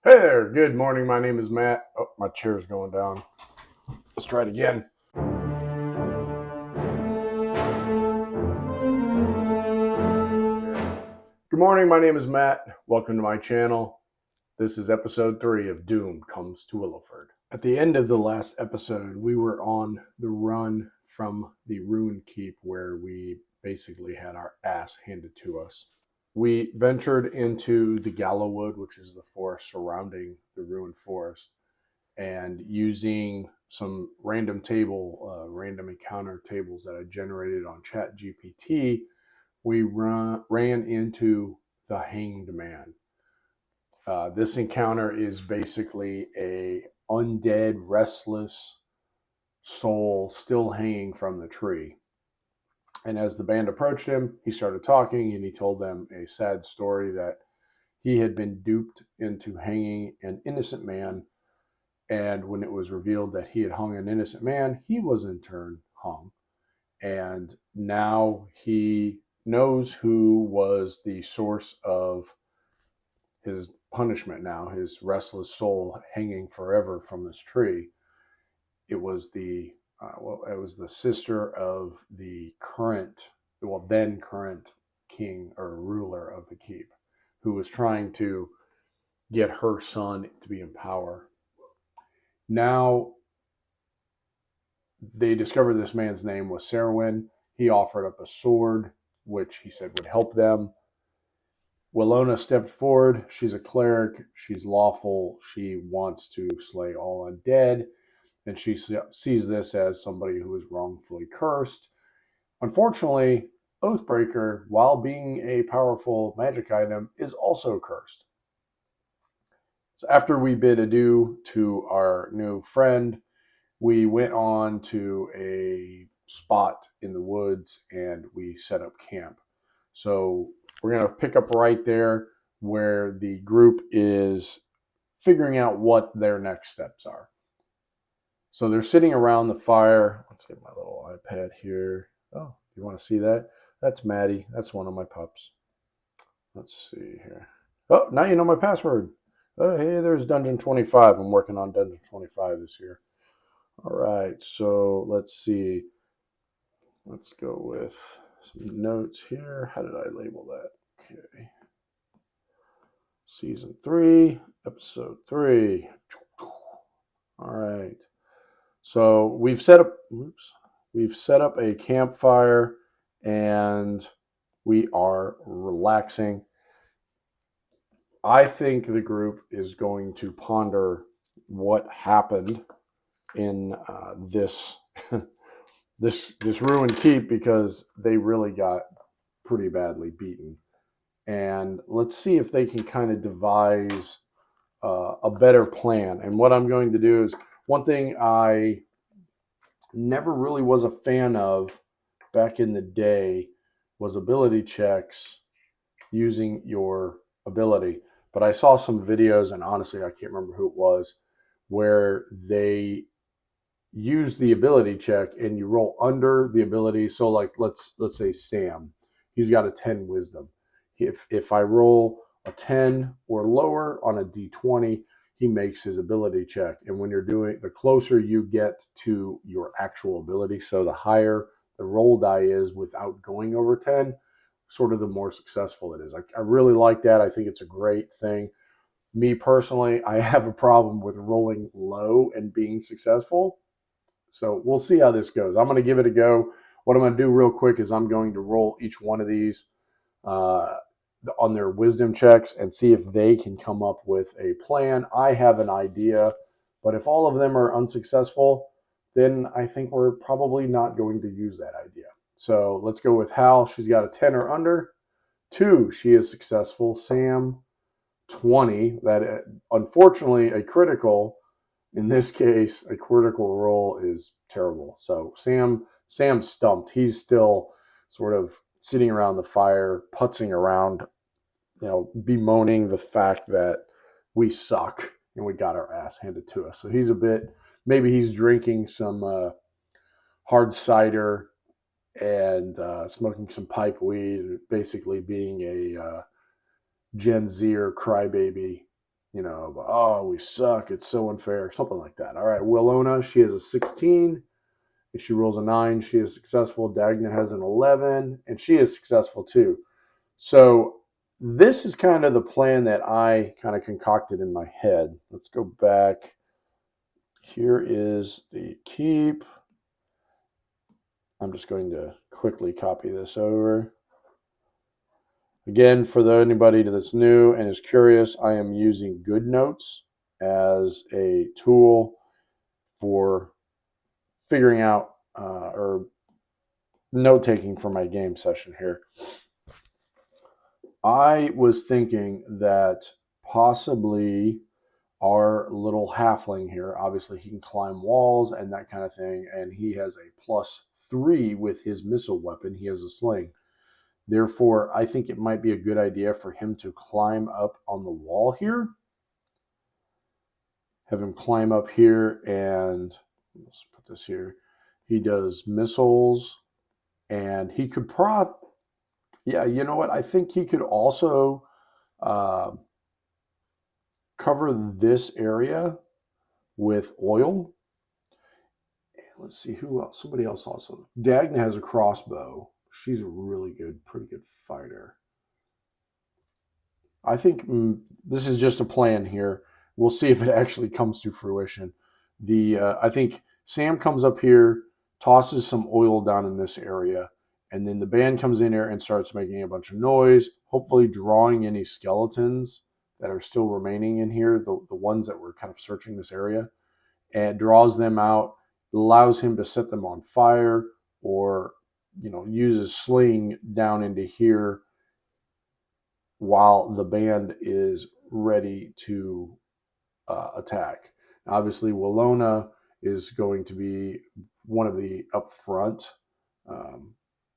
Hey there, good morning. My name is Matt. Oh, my chair's going down. Let's try it again. Good morning, my name is Matt. Welcome to my channel. This is episode 3 of Doom Comes to Willowford. At the end of the last episode, we were on the run from the ruined keep where we basically had our ass handed to us. We ventured into the Gallowwood, which is the forest surrounding the ruined forest, and using some random random encounter tables that I generated on ChatGPT, we ran into the Hanged Man. This encounter is basically a undead, restless soul still hanging from the tree. And as the band approached him, he started talking and he told them a sad story that he had been duped into hanging an innocent man. And when it was revealed that he had hung an innocent man, he was in turn hung. And now he knows who was the source of his punishment now, his restless soul hanging forever from this tree. It was the sister of the then current king or ruler of the keep, who was trying to get her son to be in power. Now they discovered this man's name was Serwyn. He offered up a sword, which he said would help them. Willona stepped forward. She's a cleric. She's lawful. She wants to slay all undead, and she sees this as somebody who is wrongfully cursed. Unfortunately, Oathbreaker, while being a powerful magic item, is also cursed. So after we bid adieu to our new friend, we went on to a spot in the woods and we set up camp. So we're going to pick up right there where the group is figuring out what their next steps are. So they're sitting around the fire. Let's get my little iPad here. Oh, you want to see that? That's Maddie. That's one of my pups. Let's see here. Oh, now you know my password. Oh, hey, there's Dungeon 25. I'm working on Dungeon 25 this year. All right, so let's see. Let's go with some notes here. How did I label that? Okay. Season 3, Episode 3. All right. So we've set up a campfire and we are relaxing. I think the group is going to ponder what happened in this this ruined keep, because they really got pretty badly beaten. And let's see if they can kind of devise a better plan. And what I'm going to do is, one thing I never really was a fan of back in the day was ability checks using your ability. But I saw some videos, and honestly, I can't remember who it was, where they use the ability check and you roll under the ability. So like let's say Sam, he's got a 10 wisdom. If I roll a 10 or lower on a d20, he makes his ability check. And when you're doing, the closer you get to your actual ability, so the higher the roll die is without going over 10, sort of the more successful it is. I really like that. I think it's a great thing. Me personally, I have a problem with rolling low and being successful. So we'll see how this goes. I'm going to give it a go. What I'm going to do real quick is I'm going to roll each one of these uh, on their wisdom checks and see if they can come up with a plan. I have an idea, but if all of them are unsuccessful, then I think we're probably not going to use that idea. So let's go with Hal. She's got a 10 or under. 2, she is successful. Sam, 20. That unfortunately a critical. In this case, a critical roll is terrible. So Sam's stumped. He's still sort of sitting around the fire, putzing around, bemoaning the fact that we suck and we got our ass handed to us. So maybe he's drinking some hard cider and smoking some pipe weed, basically being a Gen Zer crybaby you know, oh, we suck, it's so unfair, something like that. All right, Willona, she has a 16. If she rolls a 9, she is successful. Dagna has an 11, and she is successful too. So this is kind of the plan that I kind of concocted in my head. Let's go back. Here is the keep. I'm just going to quickly copy this over. Again, for anybody that's new and is curious, I am using GoodNotes as a tool for figuring out or note taking for my game session here. I was thinking that possibly our little halfling here, obviously he can climb walls and that kind of thing, and he has a +3 with his missile weapon. He has a sling. Therefore, I think it might be a good idea for him to climb up on the wall here. Have him climb up here, and let's put this here. He does missiles, and he could yeah, you know what? I think he could also cover this area with oil. And let's see who else. Somebody else also. Dagna has a crossbow. She's a really good, pretty good fighter. I think this is just a plan here. We'll see if it actually comes to fruition. I think Sam comes up here, tosses some oil down in this area, and then the band comes in here and starts making a bunch of noise, hopefully drawing any skeletons that are still remaining in here, the ones that were kind of searching this area, and draws them out, allows him to set them on fire or, you know, use a sling down into here while the band is ready to attack. Obviously, Willona is going to be one of the upfront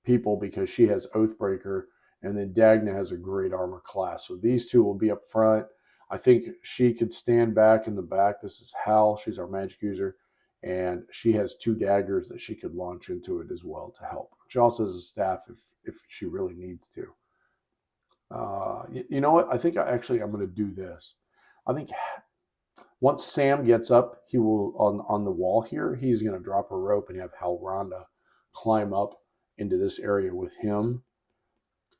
people because she has Oathbreaker, and then Dagna has a great armor class. So these two will be up front. I think she could stand back in the back. This is Hal. She's our magic user, and she has 2 daggers that she could launch into it as well to help. She also has a staff if she really needs to. You know what? I think I'm going to do this. I think once Sam gets up, he will on the wall here. He's going to drop a rope and have Halronda climb up into this area with him,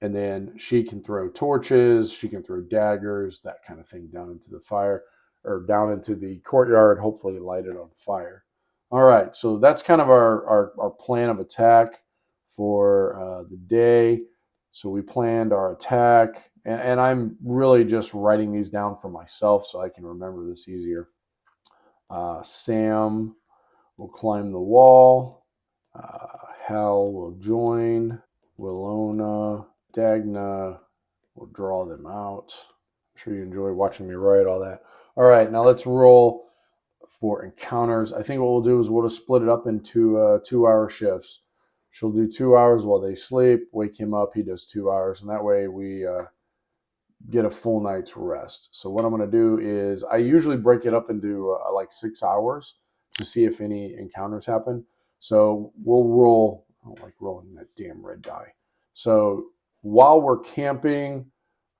and then she can throw torches, she can throw daggers, that kind of thing down into the fire or down into the courtyard. Hopefully, light it on fire. All right, so that's kind of our plan of attack for the day. So we planned our attack, and I'm really just writing these down for myself so I can remember this easier. Sam will climb the wall. Hal will join. Willona, Dagna will draw them out. I'm sure you enjoy watching me write all that. All right, now let's roll for encounters. I think what we'll do is we'll just split it up into 2-hour shifts. She'll do 2 hours while they sleep, wake him up, he does 2 hours, and that way we get a full night's rest. So what I'm going to do is I usually break it up into like 6 hours to see if any encounters happen. So we'll roll. I don't like rolling that damn red die. So while we're camping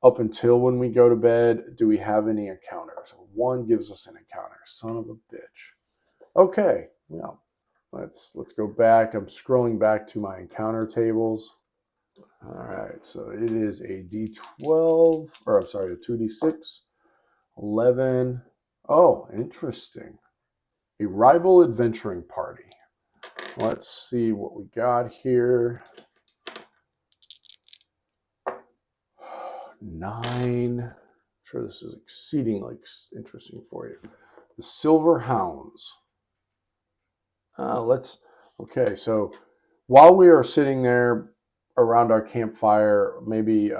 up until when we go to bed, do we have any encounters? 1 gives us an encounter. Son of a bitch. Okay, well, let's go back. I'm scrolling back to my encounter tables. All right, so it is a D12, or I'm sorry, a 2D6, 11. Oh, interesting. A rival adventuring party. Let's see what we got here. 9. I'm sure this is exceedingly interesting for you. The Silver Hounds. Okay, so while we are sitting there around our campfire, maybe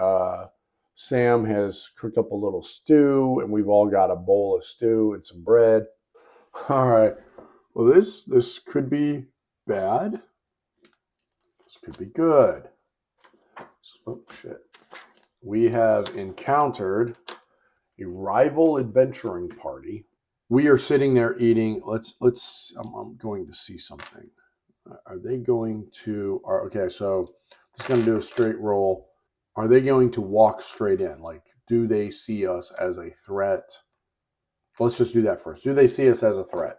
Sam has cooked up a little stew, and we've all got a bowl of stew and some bread. All right. Well, this could be bad. This could be good. Oh shit. We have encountered a rival adventuring party. We are sitting there eating. I'm going to see something. Are they going to? Okay, so I'm just going to do a straight roll. Are they going to walk straight in? Like, do they see us as a threat? Let's just do that first. Do they see us as a threat?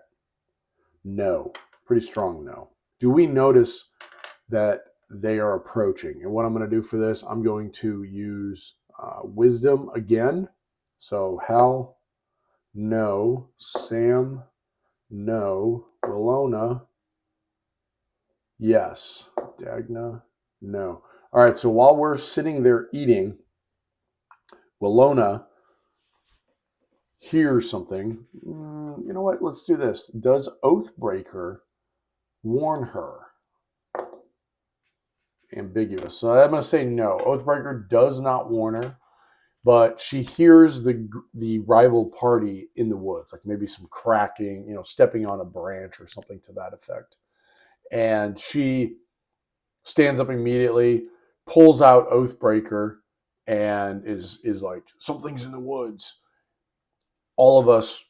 No. Pretty strong no. Do we notice that they are approaching? And what I'm going to do for this, I'm going to use wisdom again. So Hal, no. Sam, no. Willona, yes. Dagna, no. All right, so while we're sitting there eating, Willona hears something. You know what? Let's do this. Does Oathbreaker warn her? Ambiguous. So I'm going to say no. Oathbreaker does not warn her, but she hears the rival party in the woods, like maybe some cracking, stepping on a branch or something to that effect. And she stands up immediately, pulls out Oathbreaker, and is like, something's in the woods. All of us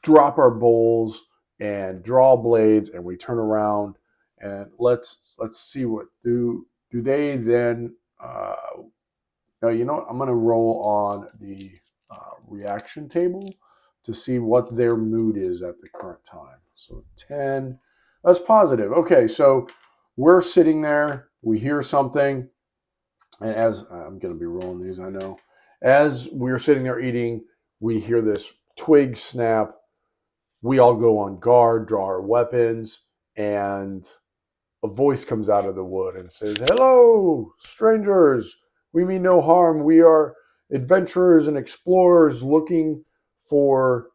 drop our bowls and draw blades, and we turn around and let's see what do they then. No, you know what? I'm going to roll on the reaction table to see what their mood is at the current time. So 10, that's positive. Okay, so we're sitting there, we hear something, and as I'm going to be rolling these, I know. As we're sitting there eating, we hear this twig snap. We all go on guard, draw our weapons, and a voice comes out of the wood and says, "Hello, strangers. We mean no harm. We are adventurers and explorers looking for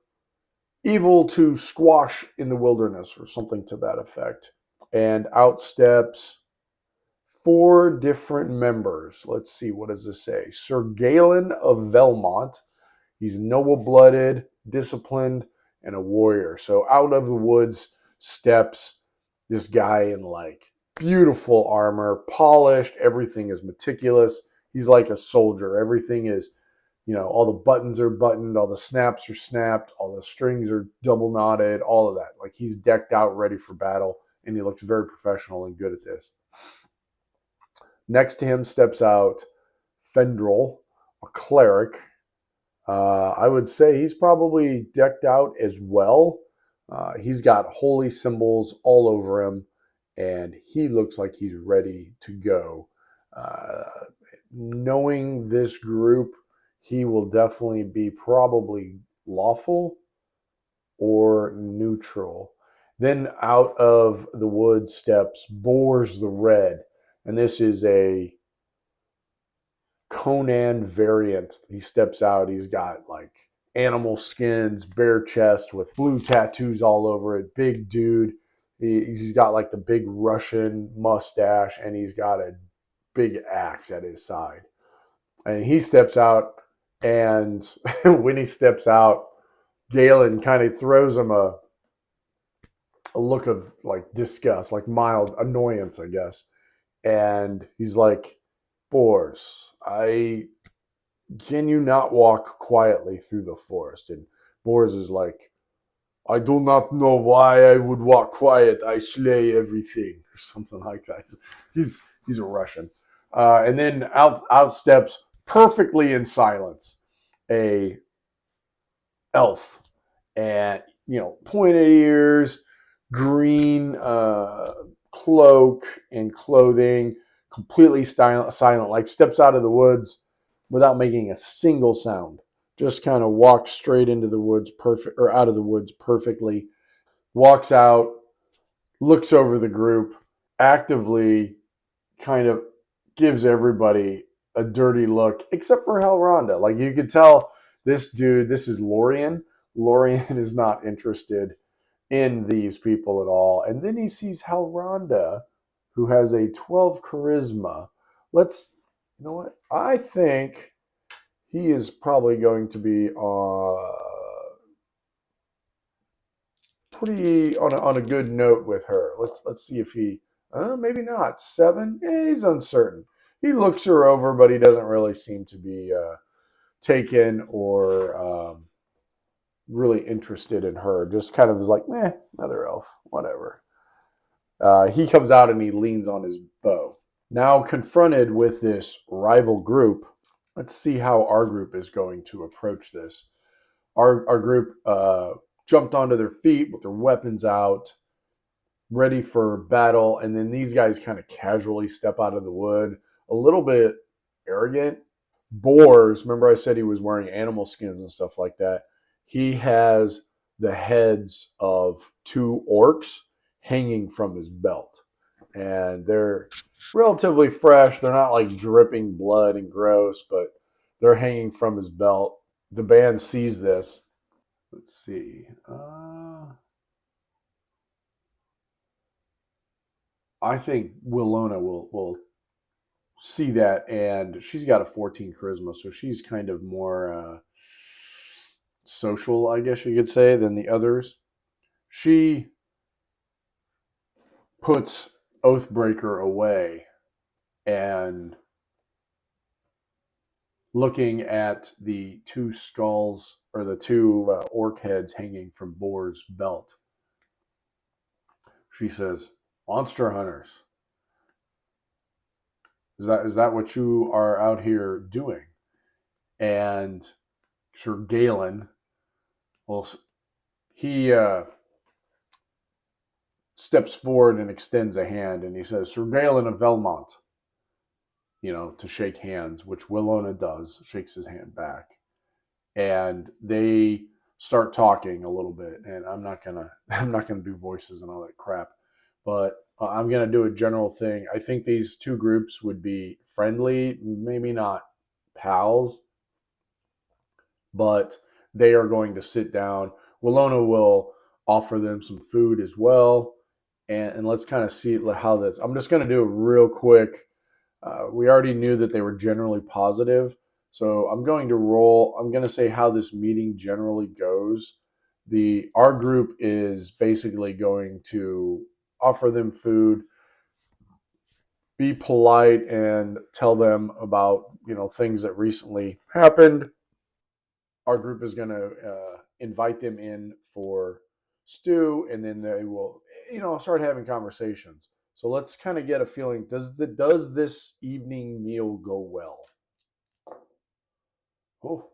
evil to squash in the wilderness," or something to that effect. And out steps 4 different members. Let's see, what does this say? Sir Galen of Velmont. He's noble-blooded, disciplined, and a warrior. So out of the woods steps this guy in like beautiful armor, polished. Everything is meticulous. He's like a soldier. Everything is, all the buttons are buttoned, all the snaps are snapped, all the strings are double knotted, all of that. Like he's decked out, ready for battle, and he looks very professional and good at this. Next to him steps out Fendrel, a cleric. I would say he's probably decked out as well. He's got holy symbols all over him, and he looks like he's ready to go. Knowing this group, he will definitely be probably lawful or neutral. Then out of the woods steps Bors the Red, and this is a Conan variant. He steps out. He's got like animal skins, bare chest with blue tattoos all over it. Big dude. He's got like the big Russian mustache, and he's got a big axe at his side. And he steps out, and when he steps out, Galen kind of throws him a look of like disgust, like mild annoyance, I guess. And he's like, "Bors, can you not walk quietly through the forest?" And Bors is like, "I do not know why I would walk quiet. I slay everything," or something like that. He's a Russian. And then out steps, perfectly in silence, a elf, and pointed ears, green cloak and clothing, completely silent, like steps out of the woods without making a single sound. Just kind of walks straight into the woods, out of the woods perfectly. Walks out, looks over the group, actively kind of gives everybody a dirty look, except for Halronda. Like you could tell, this dude, this is Lorien. Lorien is not interested in these people at all. And then he sees Halronda, who has a 12 charisma. You know what? I think he is probably going to be pretty on a good note with her. Let's see if he, maybe not 7. He's uncertain. He looks her over, but he doesn't really seem to be taken or really interested in her. Just kind of is like, another elf, whatever. He comes out and he leans on his bow. Now confronted with this rival group, let's see how our group is going to approach this. our group jumped onto their feet with their weapons out, ready for battle. And then these guys kind of casually step out of the wood, a little bit arrogant. Boars, remember I said he was wearing animal skins and stuff like that. He has the heads of two orcs hanging from his belt. And they're relatively fresh. They're not like dripping blood and gross, but they're hanging from his belt. The band sees this. Let's see. I think Willona will see that, and she's got a 14 charisma, so she's kind of more social, I guess you could say, than the others. She puts Oathbreaker away and looking at the two skulls or the two orc heads hanging from Boar's belt. She says, "Monster hunters, is that what you are out here doing?" And Sir Galen, well, he steps forward and extends a hand, and he says, "Sir Galen of Velmont," to shake hands, which Willona does, shakes his hand back. And they start talking a little bit, and I'm not gonna I'm not gonna do voices and all that crap, but I'm gonna do a general thing. I think these two groups would be friendly, maybe not pals, but they are going to sit down. Willona will offer them some food as well, and let's kind of see how this. I'm just going to do a real quick. We already knew that they were generally positive, so I'm going to roll. I'm going to say how this meeting generally goes. Our group is basically going to offer them food, be polite, and tell them about things that recently happened. Our group is going to invite them in for stew, and then they will start having conversations. So let's kind of get a feeling. Does this evening meal go well? Oh,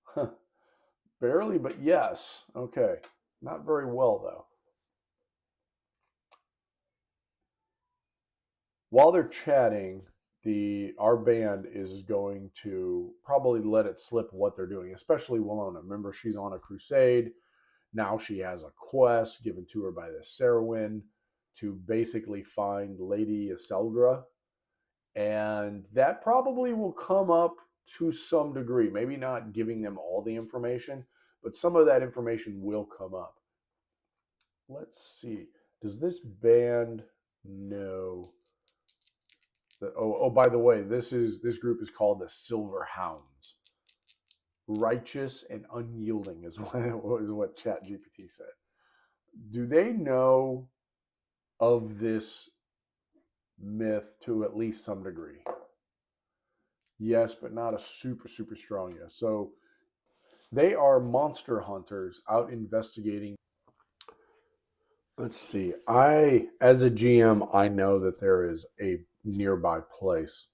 huh, barely, but yes. Okay, not very well though. While they're chatting, the our band is going to probably let it slip what they're doing, especially Willona. Remember, she's on a crusade. Now she has a quest given to her by the Sarahwind to basically find Lady Iseldra. And that probably will come up to some degree. Maybe not giving them all the information, but some of that information will come up. Let's see. Does this band know that? Oh, by the way, this group is called the Silver Hounds. Righteous and unyielding is what ChatGPT said. Do they know of this myth to at least some degree? Yes, but not a super, super strong yes. So they are monster hunters out investigating. Let's see. As a GM, I know that there is a nearby place.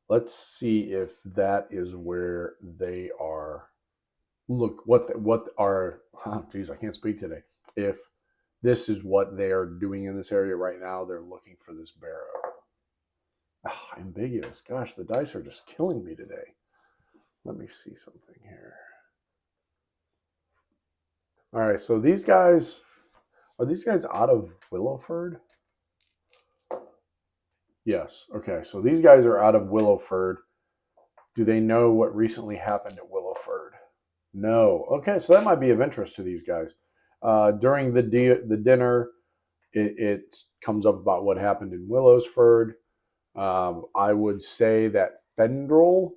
Let's see if that is where they are. Look, what are? Oh, geez, I can't speak today. If this is what they are doing in this area right now, they're looking for this barrow. Oh, ambiguous. Gosh, the dice are just killing me today. Let me see something here. All right, so these guys are these guys out of Willowford? Yes. Okay, so these guys are out of Willowford. Do they know what recently happened at Willowford? No. Okay, so that might be of interest to these guys. During the dinner, it comes up about what happened in Willowsford. I would say that Fendrel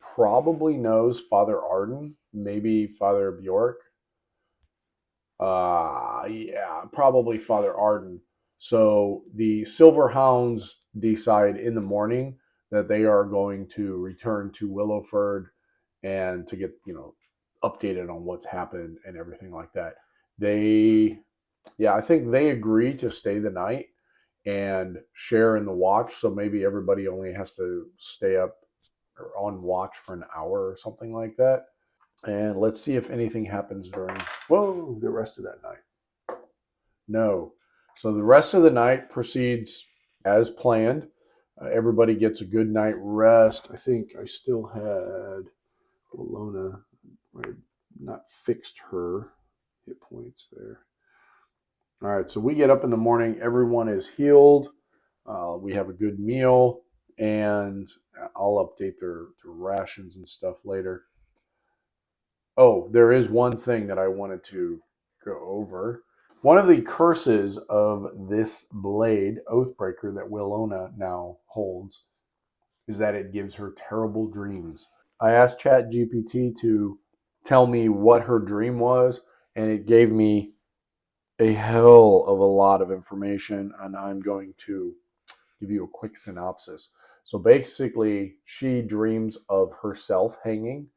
probably knows Father Arden, maybe Father Bjork. Yeah, probably Father Arden. So the Silver Hounds decide in the morning that they are going to return to Willowford and to get, updated on what's happened and everything like that. Yeah, I think they agree to stay the night and share in the watch. So maybe everybody only has to stay up or on watch for an hour or something like that. And let's see if anything happens during, whoa, the rest of that night. No. So the rest of the night proceeds as planned. Everybody gets a good night rest. I think I still had Willona. I had not fixed her hit points there. All right, so we get up in the morning. Everyone is healed. We have a good meal, and I'll update their rations and stuff later. Oh, there is one thing that I wanted to go over. One of the curses of this blade, Oathbreaker, that Willona now holds, is that it gives her terrible dreams. I asked ChatGPT to tell me what her dream was, and it gave me a hell of a lot of information, and I'm going to give you a quick synopsis. So basically, she dreams of herself hanging,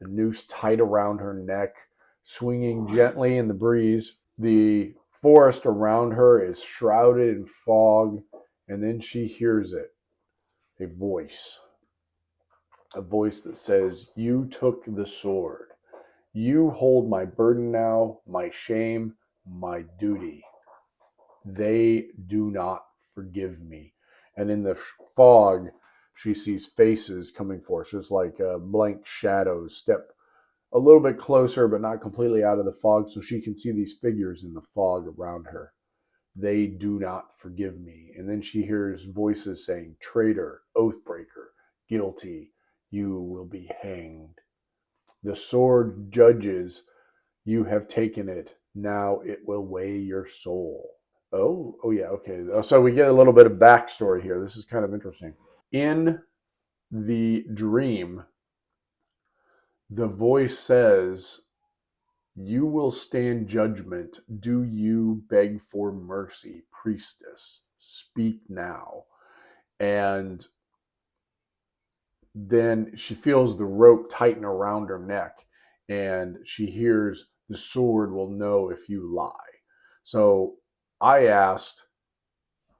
the noose tight around her neck, swinging gently in the breeze. The forest around her is shrouded in fog, and then she hears it, a voice that says, "You took the sword. You hold my burden now, my shame, my duty. They do not forgive me." And in the fog, she sees faces coming for us, just like blank shadows. Step a little bit closer, but not completely out of the fog, so she can see these figures in the fog around her. They do not forgive me. And then she hears voices saying, "Traitor, oathbreaker, guilty, you will be hanged. The sword judges, you have taken it. Now it will weigh your soul." Oh, yeah, okay. So we get a little bit of backstory here. This is kind of interesting. In the dream, the voice says, "You will stand judgment. Do you beg for mercy, priestess? Speak now." And then she feels the rope tighten around her neck, and she hears, "The sword will know if you lie." So I asked,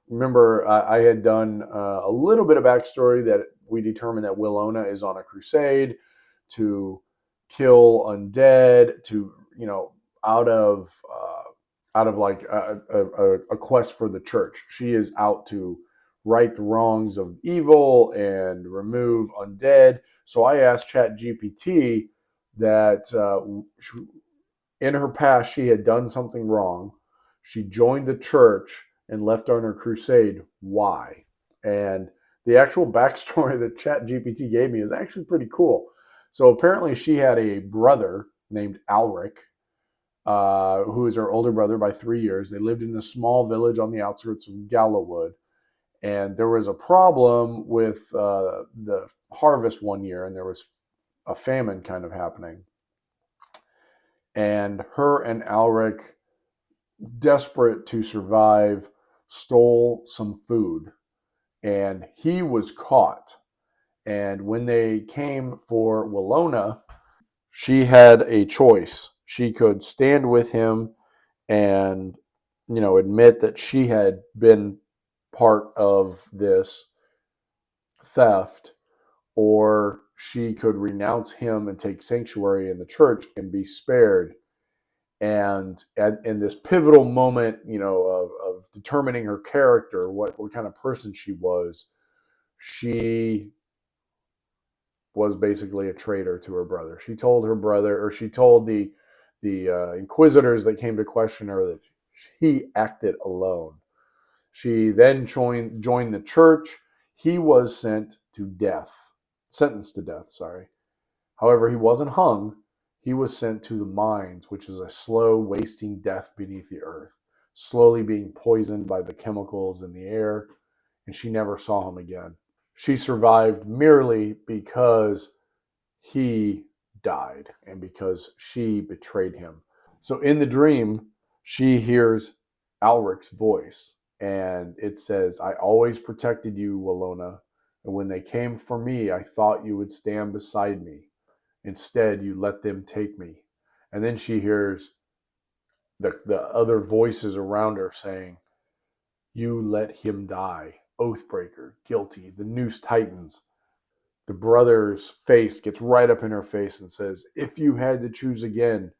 remember, I had done a little bit of backstory that we determined that Willona is on a crusade to kill undead, to, out of like a quest for the church. She is out to right the wrongs of evil and remove undead. So I asked ChatGPT that in her past she had done something wrong. She joined the church and left on her crusade. Why? And the actual backstory that ChatGPT gave me is actually pretty cool. So apparently she had a brother named Alric, who is her older brother by 3 years. They lived in a small village on the outskirts of Gallowwood. And there was a problem with the harvest one year, and there was a famine kind of happening. And her and Alric, desperate to survive, stole some food, and he was caught. And when they came for Willona, she had a choice. She could stand with him and, admit that she had been part of this theft, or she could renounce him and take sanctuary in the church and be spared. And in this pivotal moment, of determining her character, what kind of person she was basically a traitor to her brother. She told her brother, or she told the inquisitors that came to question her, that he acted alone. She then joined the church. He was sentenced to death, sorry. However, he wasn't hung. He was sent to the mines, which is a slow, wasting death beneath the earth, slowly being poisoned by the chemicals in the air, and she never saw him again. She survived merely because he died and because she betrayed him. So in the dream, she hears Alric's voice, and it says, "I always protected you, Willona, and when they came for me, I thought you would stand beside me. Instead, you let them take me." And then she hears the other voices around her saying, "You let him die. Oathbreaker, guilty. The noose tightens." the brother's face gets right up in her face and says, "If you had to choose again,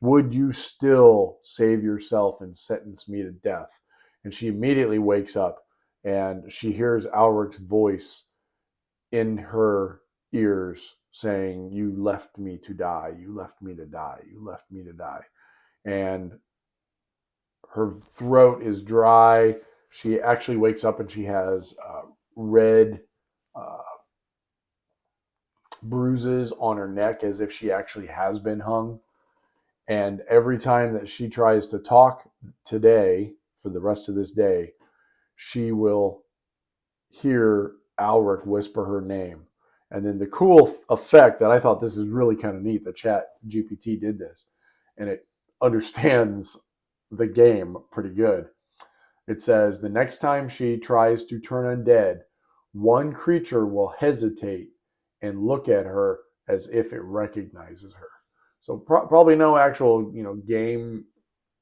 would you still save yourself and sentence me to death?" And she immediately wakes up and she hears Alric's voice in her ears saying, "You left me to die. You left me to die. You left me to die." And her throat is dry. She actually wakes up and she has red uh, bruises on her neck as if she actually has been hung. And every time that she tries to talk today, for the rest of this day, she will hear Alric whisper her name. And then the cool effect that I thought this is really kind of neat, the chat GPT did this, and it understands the game pretty good. It says the next time she tries to turn undead, one creature will hesitate and look at her as if it recognizes her. So probably no actual, game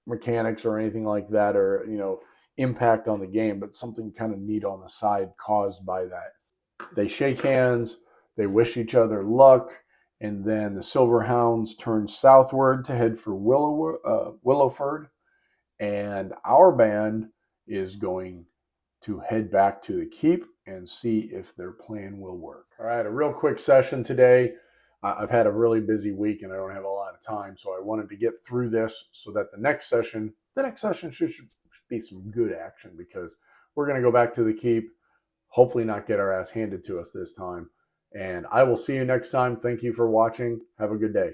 mechanics or anything like that, or impact on the game, but something kind of neat on the side caused by that. They shake hands, they wish each other luck, and then the Silver Hounds turn southward to head for Willowford, and our band is going to head back to the keep and see if their plan will work. All right, a real quick session today. I've had a really busy week and I don't have a lot of time, so I wanted to get through this so that the next session should be some good action, because we're going to go back to the keep, hopefully not get our ass handed to us this time. And I will see you next time. Thank you for watching. Have a good day.